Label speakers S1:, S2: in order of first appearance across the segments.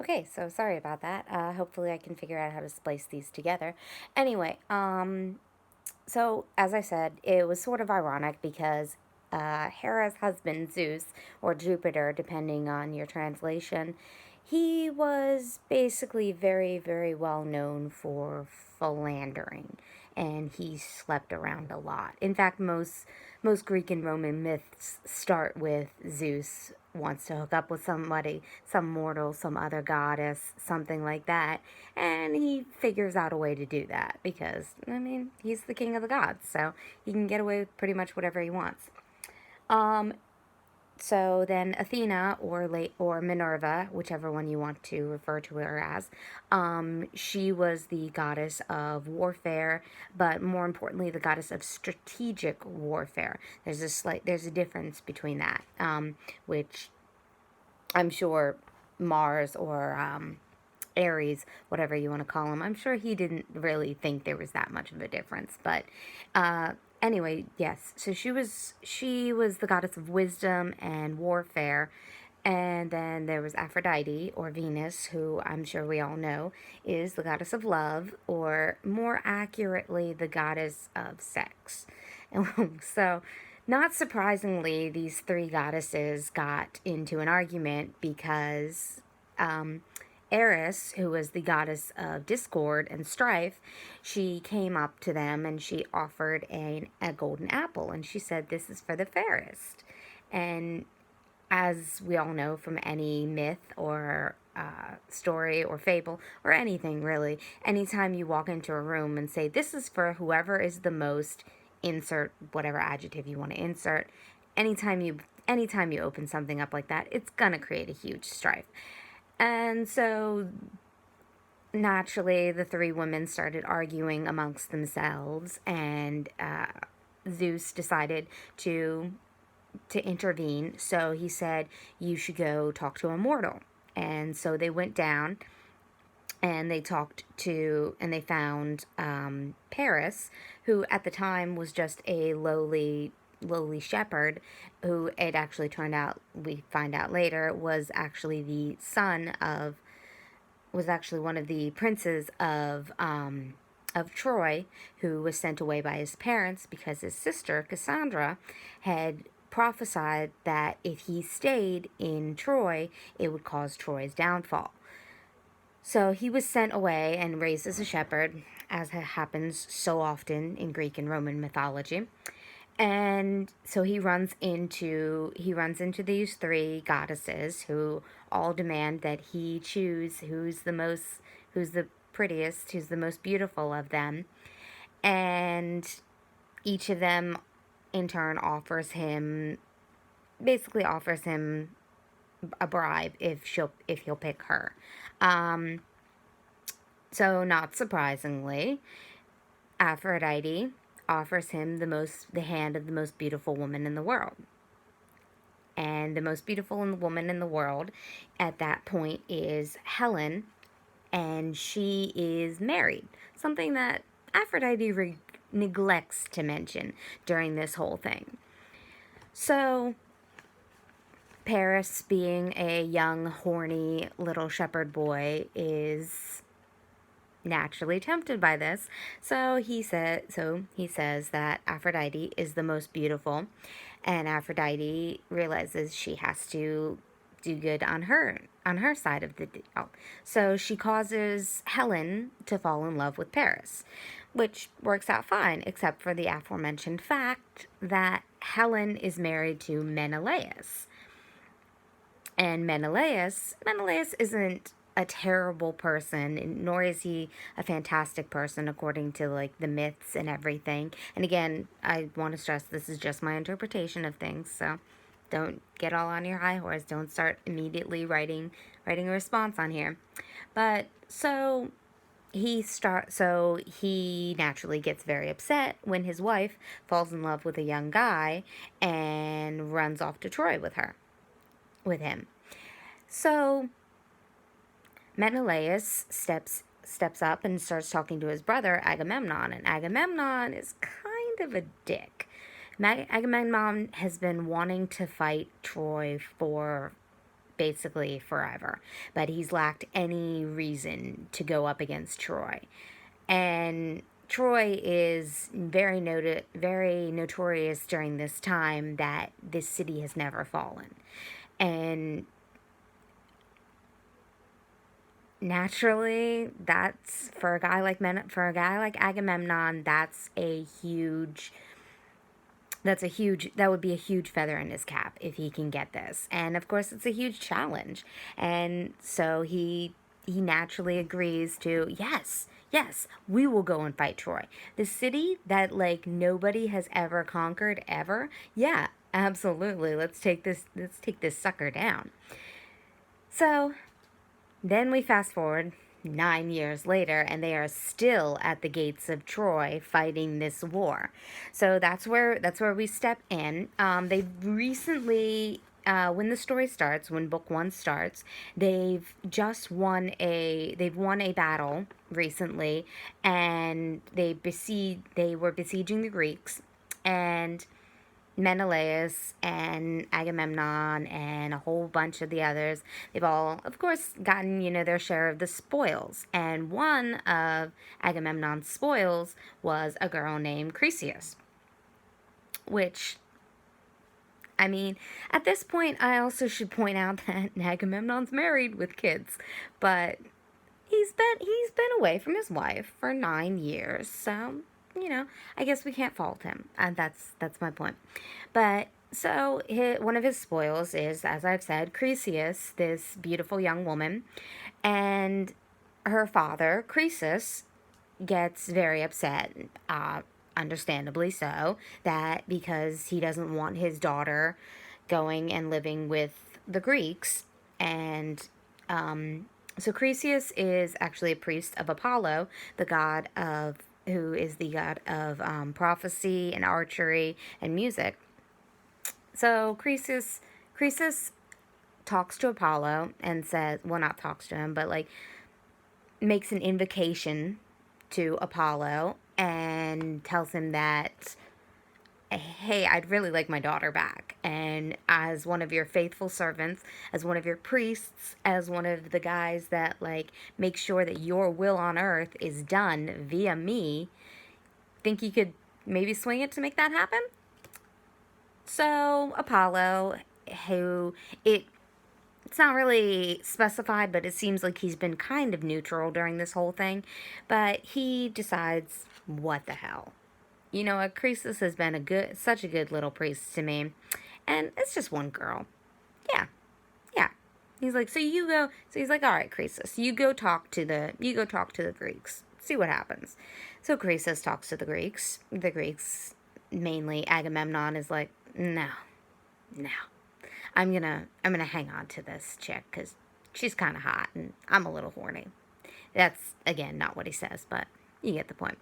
S1: Okay, so sorry about that. Hopefully I can figure out how to splice these together. Anyway, so as I said, it was sort of ironic because Hera's husband, Zeus, or Jupiter, depending on your translation, he was basically very, very well known for philandering, and he slept around a lot. In fact, most Greek and Roman myths start with Zeus wants to hook up with somebody, some mortal, some other goddess, something like that, and he figures out a way to do that because, I mean, he's the king of the gods, so he can get away with pretty much whatever he wants. Um, so then Athena or Minerva, whichever one you want to refer to her as, she was the goddess of warfare, but more importantly, the goddess of strategic warfare. There's a difference between that, which I'm sure Mars or Aries, whatever you want to call him. I'm sure he didn't really think there was that much of a difference, but anyway, yes. So she was the goddess of wisdom and warfare, and then there was Aphrodite or Venus, who I'm sure we all know is the goddess of love, or more accurately, the goddess of sex. So, not surprisingly, these three goddesses got into an argument because um, Eris, who was the goddess of discord and strife, she came up to them and she offered a golden apple. And she said, "This is for the fairest." And as we all know from any myth or story or fable or anything really, anytime you walk into a room and say, "This is for whoever is the most," insert whatever adjective you want to insert, anytime you open something up like that, it's gonna create a huge strife. And so naturally, the three women started arguing amongst themselves, and Zeus decided to intervene. So he said, "You should go talk to a mortal." And so they went down and they found Paris, who at the time was just a lowly shepherd, who it actually turned out, we find out later, was actually one of the princes of Troy, who was sent away by his parents because his sister Cassandra had prophesied that if he stayed in Troy, it would cause Troy's downfall. So he was sent away and raised as a shepherd, as happens so often in Greek and Roman mythology. And so he runs into these three goddesses who all demand that he choose who's the prettiest, who's the most beautiful of them. And each of them in turn basically offers him a bribe if he'll pick her. Um, so not surprisingly, Aphrodite offers him the hand of the most beautiful woman in the world. And the most beautiful woman in the world at that point is Helen, and she is married. Something that Aphrodite neglects to mention during this whole thing. So, Paris, being a young, horny little shepherd boy, is naturally tempted by this. So he says that Aphrodite is the most beautiful, and Aphrodite realizes she has to do good on her side of the deal. So she causes Helen to fall in love with Paris, which works out fine, except for the aforementioned fact that Helen is married to Menelaus. And Menelaus isn't a terrible person, nor is he a fantastic person according to like the myths and everything. And again, I want to stress this is just my interpretation of things, so don't get all on your high horse. Don't start immediately writing a response on here. But so he naturally gets very upset when his wife falls in love with a young guy and runs off to Troy with him. So Menelaus steps up and starts talking to his brother Agamemnon, and Agamemnon is kind of a dick. Agamemnon has been wanting to fight Troy for basically forever. But he's lacked any reason to go up against Troy. And Troy is very notorious during this time that this city has never fallen. And naturally, that's for a guy like Agamemnon, that would be a huge feather in his cap if he can get this. And of course, it's a huge challenge. And so he naturally agrees to, yes, we will go and fight Troy. The city that like nobody has ever conquered ever. Yeah, absolutely. Let's take this sucker down. So, then we fast forward 9 years later, and they are still at the gates of Troy fighting this war. So that's where we step in. They've recently. When the story starts, when book one starts, they've won a battle recently, and they were besieging the Greeks, and Menelaus and Agamemnon and a whole bunch of the others, they've all, of course, gotten, their share of the spoils. And one of Agamemnon's spoils was a girl named Chryseis, which, I mean, at this point, I also should point out that Agamemnon's married with kids, but he's been away from his wife for 9 years, so I guess we can't fault him, and that's my point. But so one of his spoils is, as I've said, Chryseis, this beautiful young woman, and her father, Croesus, gets very upset, understandably so, that because he doesn't want his daughter going and living with the Greeks, and so Croesus is actually a priest of Apollo, the god of who is the god of prophecy and archery and music. So Croesus talks to Apollo and says, well, not talks to him, but like makes an invocation to Apollo and tells him that, hey, I'd really like my daughter back. And as one of your faithful servants, as one of your priests, as one of the guys that like make sure that your will on earth is done via me, think you could maybe swing it to make that happen? So Apollo, who it's not really specified, but it seems like he's been kind of neutral during this whole thing, but he decides, what the hell? You know what? Croesus has been such a good little priest to me, and it's just one girl. Yeah, yeah. He's like, so you go. So he's like, all right, Croesus, you go talk to the Greeks. See what happens. So Croesus talks to the Greeks. The Greeks, mainly Agamemnon, is like, no. I'm gonna hang on to this chick because she's kind of hot and I'm a little horny. That's again not what he says, but you get the point.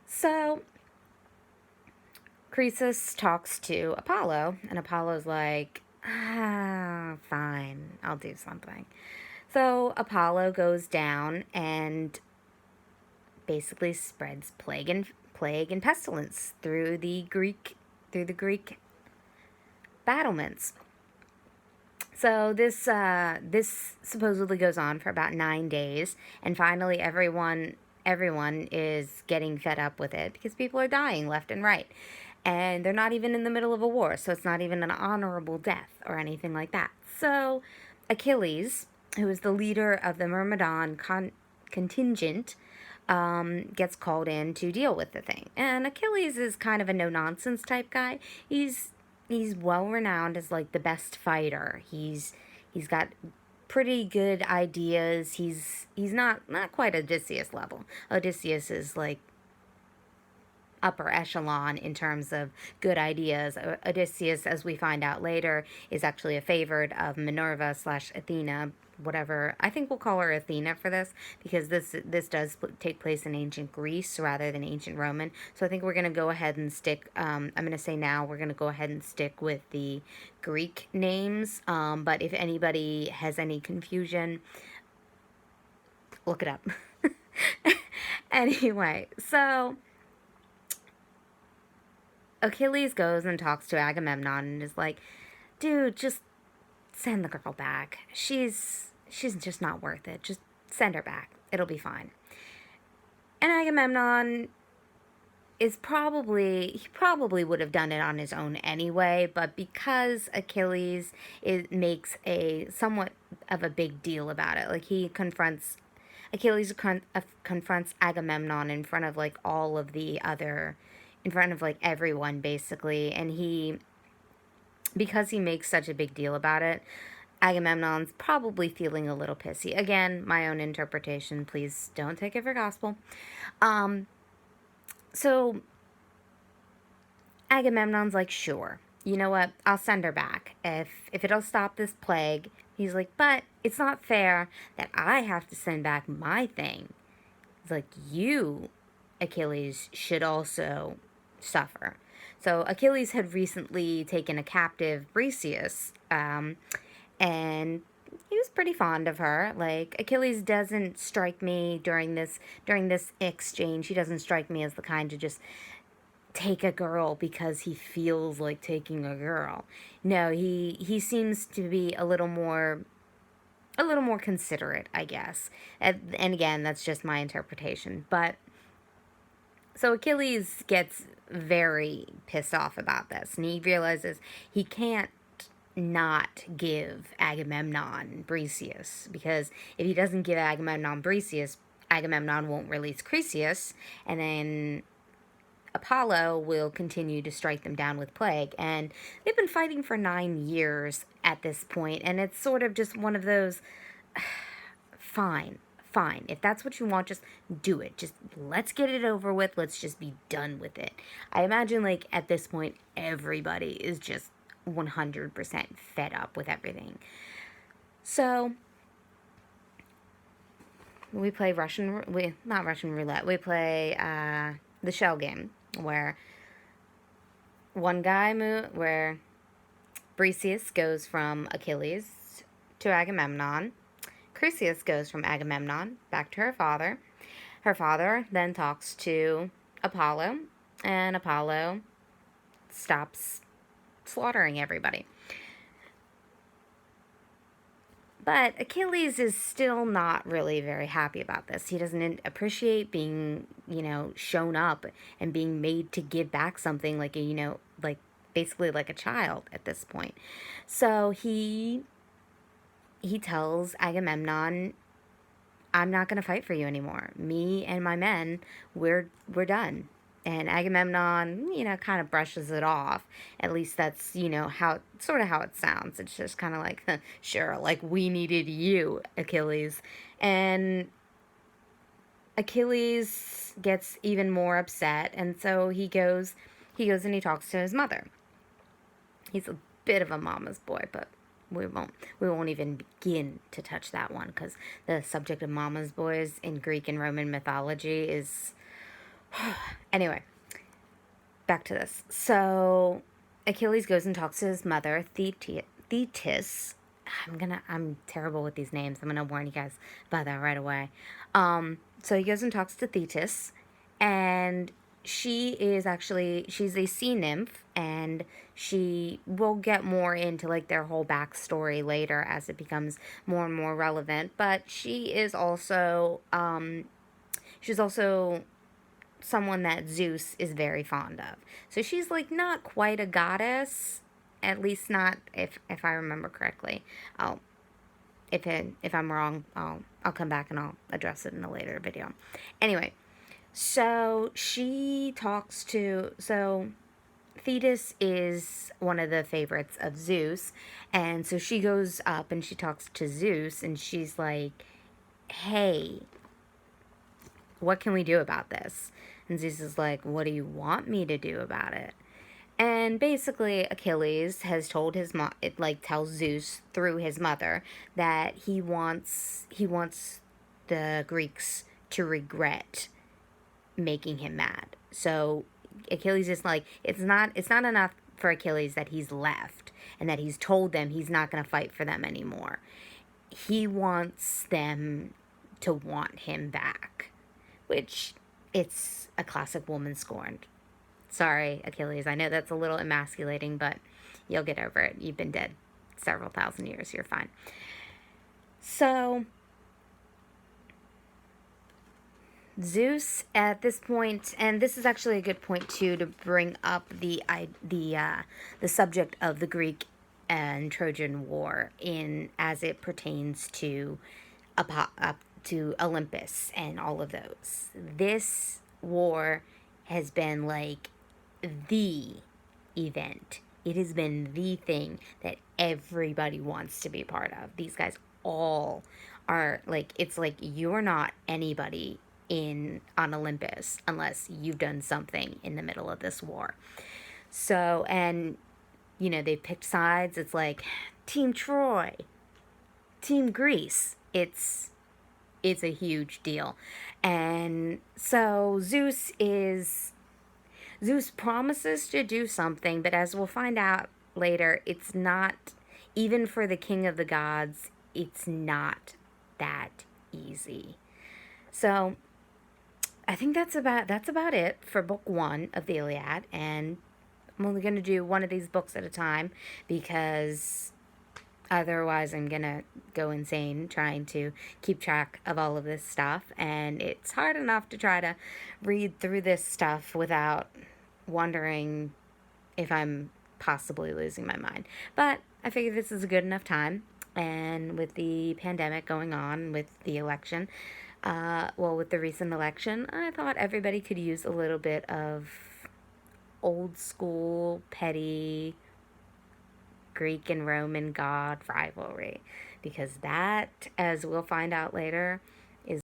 S1: So Croesus talks to Apollo, and Apollo's like, fine, I'll do something. So Apollo goes down and basically spreads plague and pestilence through the Greek battlements. So this supposedly goes on for about 9 days, and finally everyone is getting fed up with it because people are dying left and right, and they're not even in the middle of a war, so it's not even an honorable death or anything like that. So Achilles, who is the leader of the Myrmidon contingent, gets called in to deal with the thing. And Achilles is kind of a no-nonsense type guy. He's well renowned as like the best fighter. He's got pretty good ideas. He's not quite Odysseus level. Odysseus is like upper echelon in terms of good ideas. Odysseus, as we find out later, is actually a favorite of Minerva / Athena, whatever. I think we'll call her Athena for this because this does take place in ancient Greece rather than ancient Roman. So I think we're going to go ahead and stick, I'm going to say now we're going to go ahead and stick with the Greek names. But if anybody has any confusion, look it up. Anyway, so Achilles goes and talks to Agamemnon and is like, dude, just send the girl back. She's just not worth it. Just send her back. It'll be fine. And Agamemnon he probably would have done it on his own anyway, but because makes a somewhat of a big deal about it. Like, confronts Agamemnon in front of like all of the other, in front of like everyone basically, and because he makes such a big deal about it, Agamemnon's probably feeling a little pissy. Again, my own interpretation. Please don't take it for gospel. So Agamemnon's like, sure, you know what? I'll send her back if it'll stop this plague. He's like, but it's not fair that I have to send back my thing. It's like, you, Achilles, should also suffer. So Achilles had recently taken a captive Briseis, and he was pretty fond of her. Like, Achilles doesn't strike me during this exchange. He doesn't strike me as the kind to just take a girl because he feels like taking a girl. No, he seems to be a little more considerate, I guess. And again, that's just my interpretation. But so Achilles gets very pissed off about this, and he realizes he can't not give Agamemnon Briseis, because if he doesn't give Agamemnon Briseis, Agamemnon won't release Chryseis, and then Apollo will continue to strike them down with plague. And they've been fighting for 9 years at this point, and it's sort of just one of those, fine. If that's what you want, just do it. Just let's get it over with. Let's just be done with it. I imagine, like, at this point, everybody is just 100% fed up with everything. So we play not Russian roulette. We play the shell game, where where Briseis goes from Achilles to Agamemnon. Chryseis goes from Agamemnon back to her father. Her father then talks to Apollo, and Apollo stops slaughtering everybody. But Achilles is still not really very happy about this. He doesn't appreciate being, shown up and being made to give back something like basically like a child at this point. So he tells Agamemnon, I'm not going to fight for you anymore. Me and my men, we're done. And Agamemnon, kind of brushes it off. At least that's, how it sounds. It's just kind of like, sure, like, we needed you, Achilles. And Achilles gets even more upset, and so he goes and he talks to his mother. He's a bit of a mama's boy, but we won't even begin to touch that one, because the subject of mama's boys in Greek and Roman mythology is anyway, back to this. So Achilles goes and talks to his mother, Thetis. I'm terrible with these names. I'm gonna warn you guys about that right away. So he goes and talks to Thetis, and she's a sea nymph, and we'll get more into like their whole backstory later as it becomes more and more relevant. But she's also someone that Zeus is very fond of. So she's like not quite a goddess, at least not if I remember correctly. If I'm wrong, I'll come back and I'll address it in a later video. Anyway, so Thetis is one of the favorites of Zeus, and so she goes up and she talks to Zeus, and she's like, hey, what can we do about this? And Zeus is like, what do you want me to do about it? And basically, Achilles has told tells Zeus through his mother that he wants the Greeks to regret making him mad. So Achilles is like, it's not enough for Achilles that he's left and that he's told them he's not going to fight for them anymore. He wants them to want him back, which it's a classic woman scorned. Sorry, Achilles, I know that's a little emasculating, but you'll get over it. You've been dead several thousand years. You're fine. So Zeus at this point, and this is actually a good point too to bring up the subject of the Greek and Trojan War in as it pertains to to Olympus and all of those. This war has been like the event. It has been the thing that everybody wants to be part of. These guys all are like, it's like you're not anybody in on Olympus unless you've done something in the middle of this war. So, and they picked sides. It's like Team Troy, Team Greece. It's a huge deal. And so Zeus promises to do something, but as we'll find out later, it's not, even for the king of the gods, it's not that easy. So I think that's about it for book 1 of the Iliad, and I'm only going to do one of these books at a time because otherwise I'm going to go insane trying to keep track of all of this stuff, and it's hard enough to try to read through this stuff without wondering if I'm possibly losing my mind. But I figure this is a good enough time, and with the pandemic going on, with the election, with the recent election, I thought everybody could use a little bit of old school, petty Greek and Roman god rivalry. Because that, as we'll find out later,